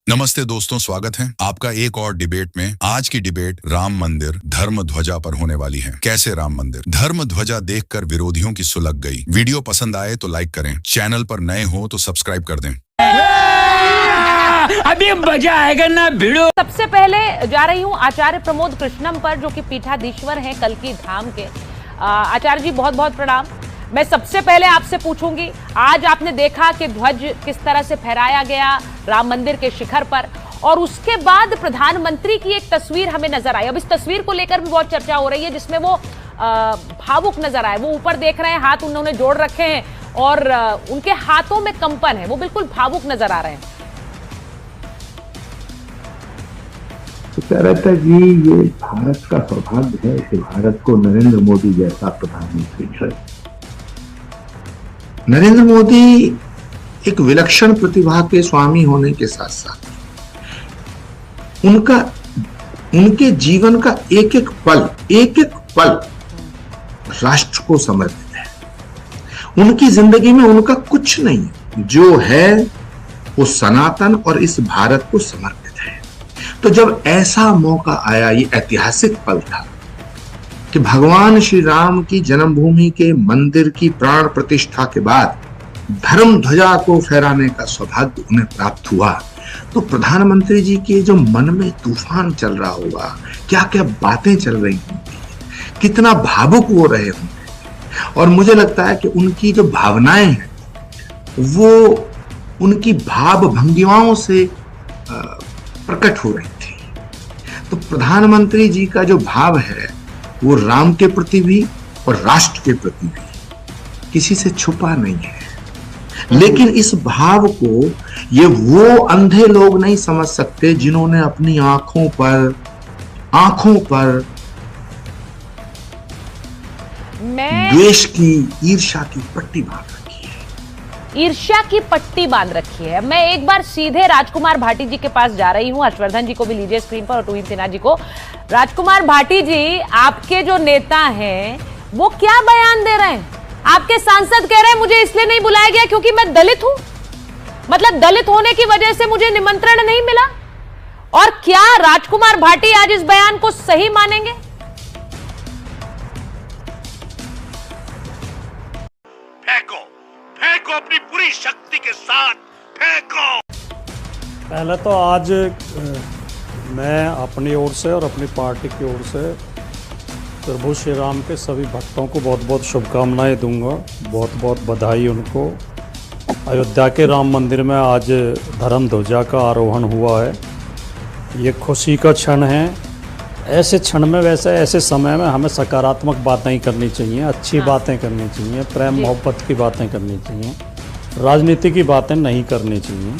नमस्ते दोस्तों, स्वागत है आपका एक और डिबेट में। आज की डिबेट राम मंदिर धर्म ध्वजा पर होने वाली है। कैसे राम मंदिर धर्म ध्वजा देखकर विरोधियों की सुलग गई। वीडियो पसंद आए तो लाइक करें, चैनल पर नए हो तो सब्सक्राइब कर दें। अभी मजा आएगा ना भिड़ो। सबसे पहले जा रही हूँ आचार्य प्रमोद कृष्णम पर, जो कि पीठाधीश्वर हैं कल्की धाम के। आचार्य जी बहुत बहुत प्रणाम। मैं सबसे पहले आपसे पूछूंगी, आज आपने देखा कि ध्वज किस तरह से फहराया गया राम मंदिर के शिखर पर, और उसके बाद प्रधानमंत्री की एक तस्वीर हमें नजर आई। अब इस तस्वीर को लेकर भी बहुत चर्चा हो रही है, जिसमें वो भावुक नजर आए। वो ऊपर देख रहे हैं, हाथ उन्होंने जोड़ रखे हैं और उनके हाथों में कंपन है, वो बिल्कुल भावुक नजर आ रहे हैं। रहता जी, ये भारत का सौभाग्य है कि भारत को नरेंद्र मोदी जैसा प्रधानमंत्री है। नरेंद्र मोदी एक विलक्षण प्रतिभा के स्वामी होने के साथ साथ उनके जीवन का एक एक पल राष्ट्र को समर्पित है। उनकी जिंदगी में उनका कुछ नहीं, जो है वो सनातन और इस भारत को समर्पित है। तो जब ऐसा मौका आया, ये ऐतिहासिक पल था कि भगवान श्री राम की जन्मभूमि के मंदिर की प्राण प्रतिष्ठा के बाद धर्म ध्वजा को फहराने का सौभाग्य उन्हें प्राप्त हुआ, तो प्रधानमंत्री जी के जो मन में तूफान चल रहा होगा, क्या क्या बातें चल रही होंगी, कितना भावुक वो रहे होंगे। और मुझे लगता है कि उनकी जो भावनाएं हैं वो उनकी भाव भंगिमाओं से प्रकट हो रही थी। तो प्रधानमंत्री जी का जो भाव है वो राम के प्रति भी और राष्ट्र के प्रति भी किसी से छुपा नहीं है। लेकिन इस भाव को ये वो अंधे लोग नहीं समझ सकते जिन्होंने अपनी आंखों पर द्वेष की, ईर्ष्या की पट्टी बांध रखी है। ईर्ष्या की पट्टी बांध रखी है। मैं एक बार सीधे राजकुमार भाटी जी के पास जा रही हूं। हर्षवर्धन जी को भी लीजिए स्क्रीन पर और तुहिन सिन्हा जी को। राजकुमार भाटी जी, आपके जो नेता हैं वो क्या बयान दे रहे हैं? आपके सांसद कह रहे हैं मुझे इसलिए नहीं बुलाया गया क्योंकि मैं दलित हूं, मतलब दलित होने की वजह से मुझे निमंत्रण नहीं मिला। और क्या राजकुमार भाटी आज इस बयान को सही मानेंगे? फेंको अपनी पूरी शक्ति के साथ फेंको। पहले तो आज मैं अपनी ओर से और अपनी पार्टी की ओर से प्रभु श्री राम के सभी भक्तों को बहुत बहुत शुभकामनाएं दूंगा। बहुत बहुत बधाई उनको। अयोध्या के राम मंदिर में आज धर्म ध्वजा का आरोहण हुआ है। ये खुशी का क्षण है। ऐसे क्षण में, ऐसे समय में हमें सकारात्मक बातें ही करनी चाहिए, अच्छी बातें करनी चाहिए, प्रेम मोहब्बत की बातें करनी चाहिए, राजनीति की बातें नहीं करनी चाहिए।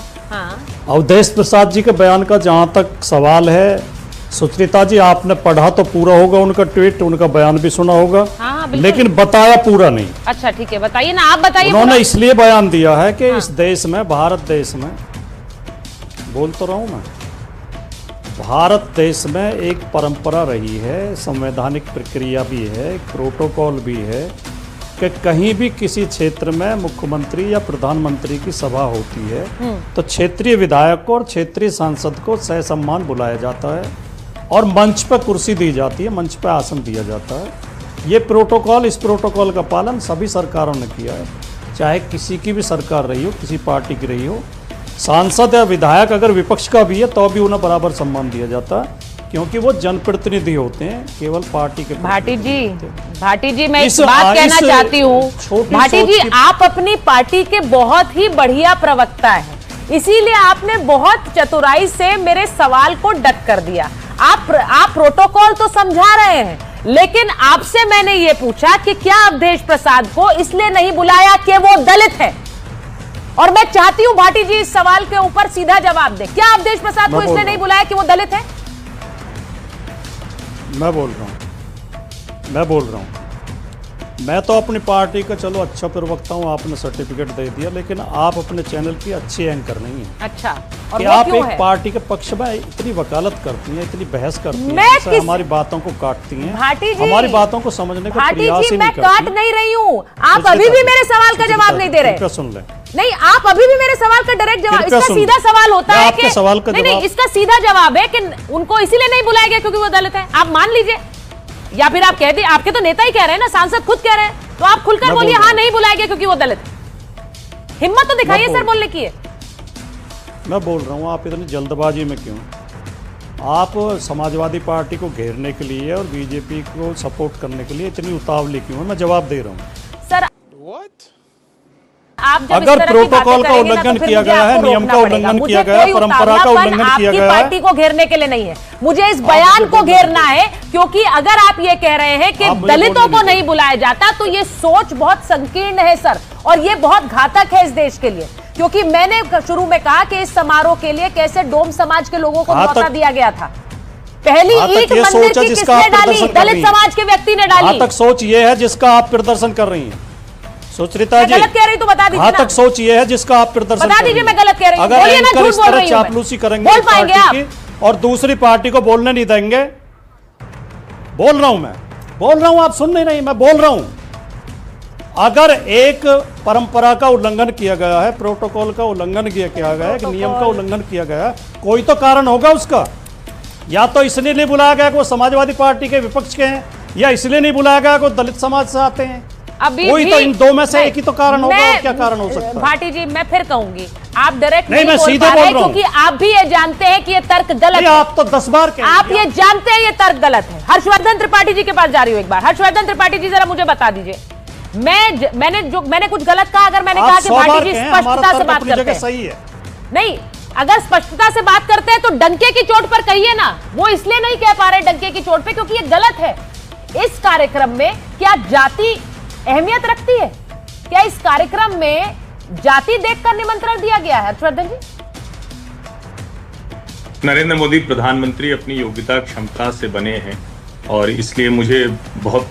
अवधेश प्रसाद जी के बयान का जहाँ तक सवाल है, सुचरिता जी आपने पढ़ा तो पूरा होगा उनका ट्वीट, उनका बयान भी सुना होगा। लेकिन बताया पूरा नहीं। अच्छा ठीक है, बताइए ना, आप बताइए। उन्होंने इसलिए बयान दिया है कि इस देश में, भारत देश में, बोल तो रहा हूं मैं, भारत देश में एक परंपरा रही है, संवैधानिक प्रक्रिया भी है, एक प्रोटोकॉल भी है कि कहीं भी किसी क्षेत्र में मुख्यमंत्री या प्रधानमंत्री की सभा होती है तो क्षेत्रीय विधायक को और क्षेत्रीय सांसद को सहसम्मान बुलाया जाता है और मंच पर कुर्सी दी जाती है, मंच पर आसन दिया जाता है। ये प्रोटोकॉल, इस प्रोटोकॉल का पालन सभी सरकारों ने किया है, चाहे किसी की भी सरकार रही हो, किसी पार्टी की रही हो। सांसद या विधायक अगर विपक्ष का भी है तो भी उन्हें बराबर सम्मान दिया जाता है, क्योंकि वो जनप्रतिनिधि होते हैं, केवल पार्टी के। भाटी जी मैं इस बात कहना चाहती हूँ, भाटी जी आप अपनी पार्टी के बहुत ही बढ़िया प्रवक्ता हैं, इसीलिए आपने बहुत चतुराई से मेरे सवाल को डक कर दिया। आप प्रोटोकॉल तो समझा रहे हैं, लेकिन आपसे मैंने ये पूछा कि क्या अवधेश प्रसाद को इसलिए नहीं बुलाया कि वो दलित है? और मैं चाहती हूं भाटी जी इस सवाल के ऊपर सीधा जवाब दें। क्या अवधेश प्रसाद को इसलिए नहीं बुलाया कि वो दलित है? मैं बोल रहा हूं, मैं तो अपनी पार्टी का चलो अच्छा प्रवक्ता हूं, आपने सर्टिफिकेट दे दिया, लेकिन आप अपने चैनल की अच्छी एंकर नहीं है। अच्छा, और कि आप एक पार्टी के पक्ष में इतनी वकालत करती हैं, इतनी बहस करती हैं, हमारी बातों को काटती हैं, हमारी बातों को समझने का प्रयास ही नहीं करती। मैं काट नहीं रही हूँ, आप अभी भी मेरे सवाल का जवाब नहीं दे रहे। सुन लें, नहीं, आप अभी भी मेरे सवाल का डायरेक्ट जवाब, कृपया इसका सुन। सीधा सवाल होता मैं है आपके कि सवाल का नहीं जवाब- नहीं, इसका सीधा जवाब है कि उनको इसीलिए नहीं बुलाया गया क्योंकि वो दलित है। आप मान लीजिए, या फिर आप कह दिए, आपके तो नेता ही कह रहे हैं ना, सांसद खुद कह रहे हैं, तो आप खुलकर मैं बोलिए बोल रहा हाँ हूं। नहीं बुलाया गया क्योंकि वो दलित है। हिम्मत तो दिखाइए मैं सर बोल- बोलने की है। मैं बोल रहा हूँ, आप इतनी जल्दबाजी में क्यों? आप समाजवादी पार्टी को घेरने के लिए और बीजेपी को सपोर्ट करने के लिए इतनी उतावली क्यों है? मैं जवाब दे रहा हूँ। सर आप जब अगर इस तरह की प्रोटोकॉल बातें का करेंगे ना, उल्लंघन तो फिर किया मुझे गया है, आपको नियम रोकना का पड़ेगा। उल्लंघन मुझे किया गया है, कोई परंपरा का उतावलापन उल्लंघन किया आपकी गया है। पार्टी को घेरने के लिए नहीं है, मुझे इस बयान को घेरना है, क्योंकि अगर आप ये कह रहे हैं कि आप मुझे दलितों बोलने को दीजिए। नहीं बुलाया जाता, तो ये सोच बहुत संकीर्ण है सर, और ये बहुत घातक है इस देश के लिए। क्योंकि मैंने शुरू में कहा कि इस समारोह के लिए कैसे डोम समाज के लोगों को घातक- न्योता दिया गया था। पहली घातक ईंट ये मंदिर सोच है की जिसका किसने आप डाली? प्रदर्शन कर रही दलित हैं। समाज के व्यक्ति ने डाली। घातक सोच ये है जिसका आप प्रदर्शन कर रही हैं सुचरिता मैं जी। गलत कह रही तो बता दीजिए ना। घातक सोच ये है जिसका आप प्रदर्शन बता कर रही दीजिए हैं। मैं गलत कह रही हूं। अगर बोलिए ना, एंकर झूठ इस बोल तरह रही हूं मैं। चापलूसी करेंगे बोल एक पाएंगे पार्टी आप? की और दूसरी पार्टी को बोलने नहीं देंगे, बोल रहा हूं मैं, बोल रहा हूं, आप सुन नहीं रही, मैं बोल रहा हूं। अगर एक परंपरा का उल्लंघन किया गया है, प्रोटोकॉल का उल्लंघन किया गया है, एक नियम का उल्लंघन किया गया है, कोई तो कारण होगा उसका। या तो इसलिए नहीं बुलाया गया कि वो समाजवादी पार्टी के विपक्ष के हैं, या इसलिए नहीं बुलाया गया कि वो दलित समाज से आते हैं। अभी कोई भी- तो इन दो में से नहीं, एक ही तो कारण होगा, मैं- और क्या कारण हो सकता है? भाटी जी, मैं फिर कहूंगी, आप डायरेक्ट नहीं, नहीं मैं बोल सीधे पा रहे बोल रहा हूं। क्योंकि आप भी ये जानते हैं कि ये तर्क गलत नहीं, है। आप तो 10 बार कहेंगे। आप ये जानते हैं ये तर्क गलत है। हर्षवर्धन त्रिपाठी जी के पास जा रही हूं एक बार। हर्षवर्धन त्रिपाठी जी, जरा मुझे बता दीजिए, मैंने कुछ गलत कहा? अगर मैंने कहा आप कि 100 बार भाटी जी कहें, हमारा स्पष्टता से तर्क बात अपनी करते जगह हैं, सही है। नहीं, अगर स्पष्टता से बात करते हैं तो डंके की चोट पर कहिए ना। वो इसलिए नहीं कह पा रहे डंके की चोट पे क्योंकि ये गलत है। इस कार्यक्रम में क्या जाति अहमियत रखती है? क्या इस कार्यक्रम में जाति देखकर निमंत्रण दिया गया है? हर्षवर्धन जी, नरेंद्र मोदी प्रधानमंत्री अपनी योग्यता क्षमता से बने हैं, और इसलिए मुझे बहुत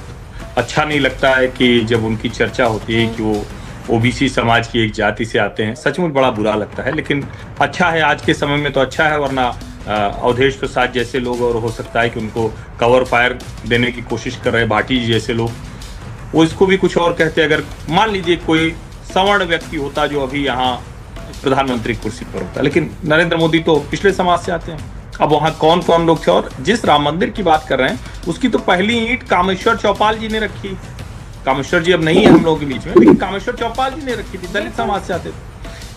अच्छा नहीं लगता है कि जब उनकी चर्चा होती है कि वो ओबीसी समाज की एक जाति से आते हैं। सचमुच बड़ा बुरा लगता है, लेकिन अच्छा है, आज के समय में तो अच्छा है, वरना अवधेश प्रसाद जैसे लोग, और हो सकता है कि उनको कवर फायर देने की कोशिश कर रहे भाटी जी जैसे लोग, वो इसको भी कुछ और कहते। अगर मान लीजिए कोई सवर्ण व्यक्ति होता जो अभी यहाँ प्रधानमंत्री कुर्सी पर होता, लेकिन नरेंद्र मोदी तो पिछले समाज से आते हैं। अब वहां कौन कौन लोग थे, और जिस राम मंदिर की बात कर रहे हैं उसकी तो पहली ईंट कामेश्वर चौपाल जी ने रखी। कामेश्वर जी अब नहीं है हम लोगों के बीच में, लेकिन कामेश्वर चौपाल जी ने रखी थी, दलित समाज से आते थे।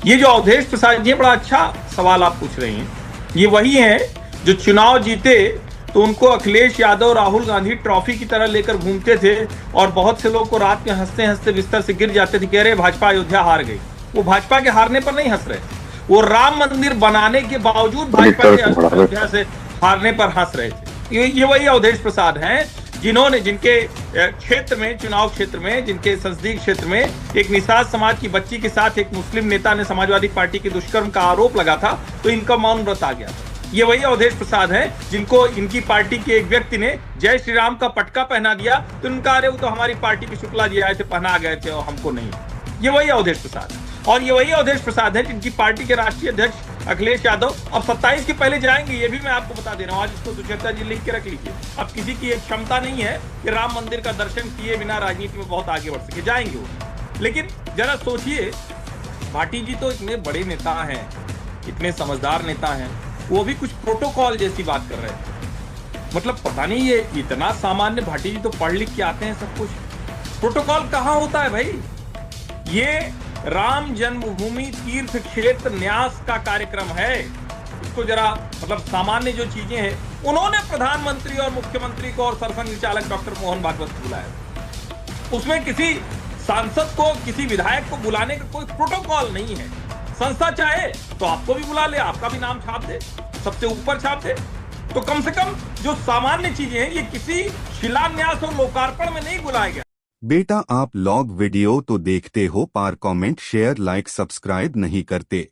ये जो अवधेश प्रसाद जी, बड़ा अच्छा सवाल आप पूछ रही हैं। ये वही है जो चुनाव जीते तो उनको अखिलेश यादव, राहुल गांधी ट्रॉफी की तरह लेकर घूमते थे, और बहुत से लोग को रात में हंसते हंसते बिस्तर से गिर जाते थे, कह रहे भाजपा अयोध्या हार गई। वो भाजपा के हारने पर नहीं हंस रहे, वो राम मंदिर बनाने के बावजूद भाजपा के अयोध्या से हारने पर हंस रहे थे। ये वही अवधेश प्रसाद हैं जिन्होंने, जिनके क्षेत्र में, चुनाव क्षेत्र में, जिनके संसदीय क्षेत्र में एक निषाद समाज की बच्ची के साथ एक मुस्लिम नेता ने समाजवादी पार्टी के दुष्कर्म का आरोप लगा था, तो इनका मौन व्रत आ गया था। ये वही अवधेश प्रसाद हैं जिनको इनकी पार्टी के एक व्यक्ति ने जय श्री राम का पटका पहना दिया, तो उनका अरे वो तो हमारी पार्टी के शुक्ला जी आए थे, पहना गए थे, और हमको नहीं। ये वही अवधेश प्रसाद है। और ये वही अवधेश प्रसाद है जिनकी पार्टी के राष्ट्रीय अध्यक्ष अखिलेश यादव अब 27 के पहले जाएंगे, ये भी मैं आपको बता दे रहा हूँ। आज इसको सुचरिता जी लिख के रख लीजिए। अब किसी की एक क्षमता नहीं है कि राम मंदिर का दर्शन किए बिना राजनीति में बहुत आगे बढ़ सके, जाएंगे वो। लेकिन जरा सोचिए, भाटी जी तो इतने बड़े नेता हैं, इतने समझदार नेता हैं, वो भी कुछ प्रोटोकॉल जैसी बात कर रहे थे। मतलब पता नहीं, ये इतना सामान्य, भाटी जी तो पढ़ लिख के आते हैं सब कुछ। प्रोटोकॉल कहाँ होता है भाई? ये राम जन्मभूमि तीर्थ क्षेत्र न्यास का कार्यक्रम है। इसको जरा, मतलब सामान्य जो चीजें हैं, उन्होंने प्रधानमंत्री और मुख्यमंत्री को और सरसंघ चालक डॉक्टर मोहन भागवत को बुलाया। उसमें किसी सांसद को, किसी विधायक को बुलाने का कोई प्रोटोकॉल नहीं है। संस्था चाहे तो आपको भी बुला ले, आपका भी नाम छाप दे, सबसे ऊपर छाप दे। तो कम से कम जो सामान्य चीजें हैं, ये किसी शिलान्यास और लोकार्पण में नहीं बुलाया गया। बेटा, आप लॉग वीडियो तो देखते हो, पर कमेंट, शेयर, लाइक, सब्सक्राइब नहीं करते।